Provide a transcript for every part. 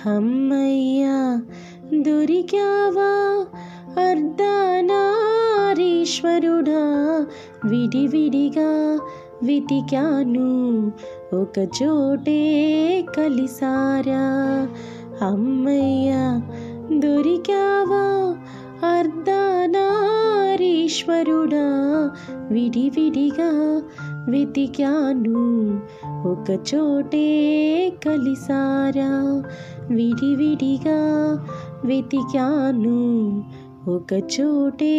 హమ్మయ్యా దొరికావా అర్ధనారీశ్వరుడా, విడివిడిగా వెతికాను ఒక చోటే కలిసారా. అమ్మయ్యా దొరికావా అర్ధనారీశ్వరుడా, విడివిడిగా వెతికాను ఒక చోటే కలిసారా. విడివిడిగా వెతికాను ఒక చోటే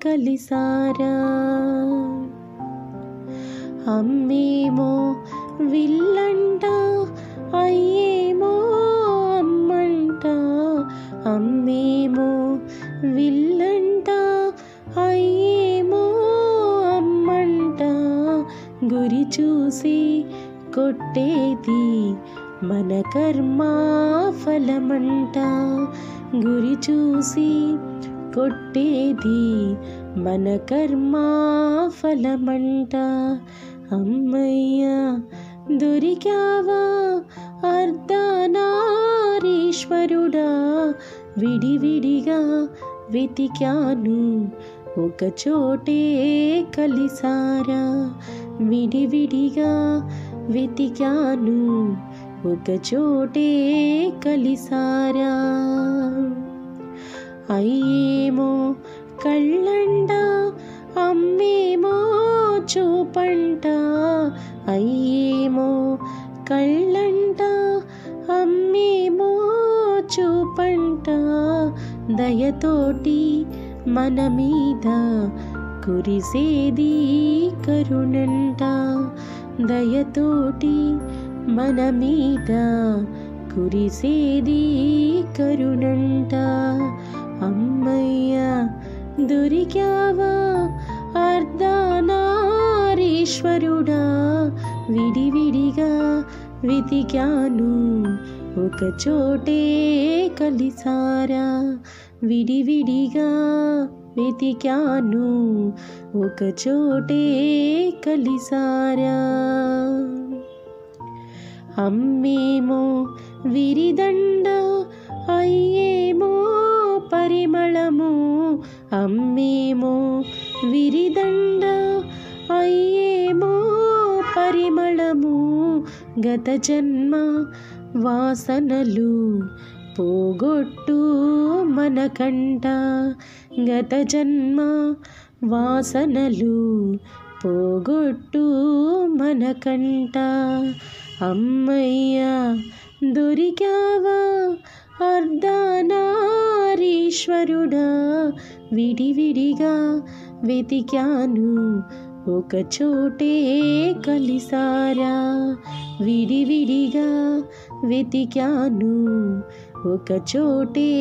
కలిసారా. అమ్మేమో విల్లంట, అయ్యేమో అమ్మంట. అమ్మేమో విల్లంట, అయ్యేమో అమ్మంట. గురి చూసి కొట్టేది మన కర్మ ఫలమంట. గురి చూసి కొట్టేది మన కర్మ ఫలమంట. అమ్మయ్యా దొరికావా అర్ధనారీశ్వరుడా, విడివిడిగా వెతికాను ఒక చోటే కలిసారా. విడివిడిగా వెతికాను ఒక చోటే కలిసారా. అయ్యేమో కళ్ళంట, అమ్మేమో చూపంట. అయ్యేమో కళ్ళంట, అమ్మేమో చూపంట. దయతోటి మన మీద కురిసేది కరుణంట. దయతోటి మన మీద కురిసేది కరుణంట. అమ్మయ్యా దొరికావా అర్ధనారీశ్వరుడా, విడివిడిగా వెతికాను ఒక చోటే కలిసారా. విడివిడిగా వెతికాను ఒక చోటే కలిసారా. అమ్మేమో విరిదండ, అయ్యేమో పరిమళము. అమ్మేమో విరిదండ, అయ్యేమో పరిమళము. గత జన్మ వాసనలు పోగొట్టు మనకంట. గత జన్మ వాసనలు పోగొట్టు మనకంట. అమ్మయ్యా దొరికావా అర్ధనారీశ్వరుడా, విడివిడిగా వెతికాను ఒక చోటే కలిసారా. విడివిడిగా వెతికాను ఒక చోటే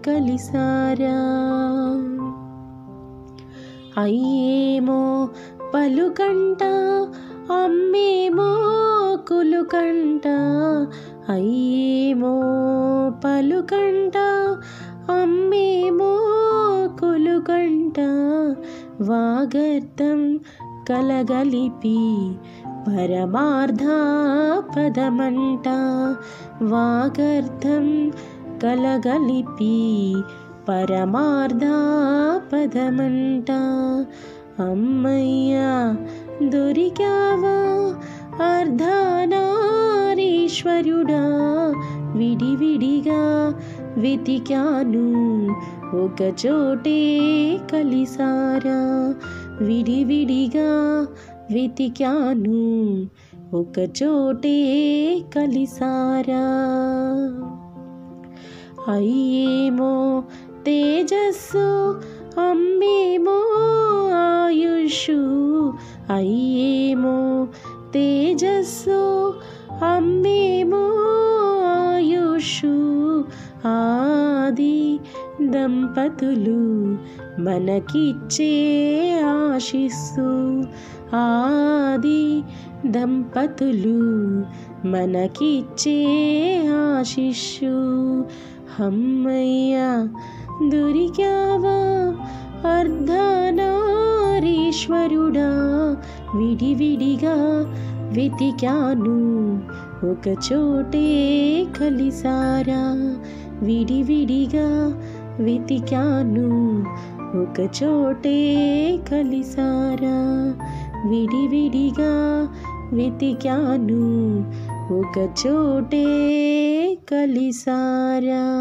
కలిసారా. అయ్యేమో పలుకంట, అమ్మేమో కులుకంట. అయ్యేమో పలుకంట, అమ్మేమో కులుకంట. వాగర్థం కలగలిపి పరమార్థ పదమంట. వాగర్థం కలగలిపి పరమార్థ పదమంట. అమ్మయ్యా దొరికావా అర్ధనారీశ్వరుడా, విడివిడిగా వెతికాను ఒక చోటే కలిసారా. విడివిడిగా వెతికాను ఒక చోటే కలిసారా. అయ్యేమో తేజస్సు, అమ్మేమో ఆయుషు. అయ్యేమో తేజస్సు, అమ్మేమో ఆయుషు. ఆది దంపతులు మనకిచ్చే ఆశిస్సు. ఆది దంపతులు మనకిచ్చే ఆశిస్సు. అమ్మయ్యా దొరికావా అర్ధనారీశ్వరుడా, విడివిడిగా వెతికాను ఒక చోటే కలిసారా. విడివిడిగా వెతికాను ఒక చోటే కలిసారా. విడివిడిగా వెతికాను ఒక చోటే కలిసారా.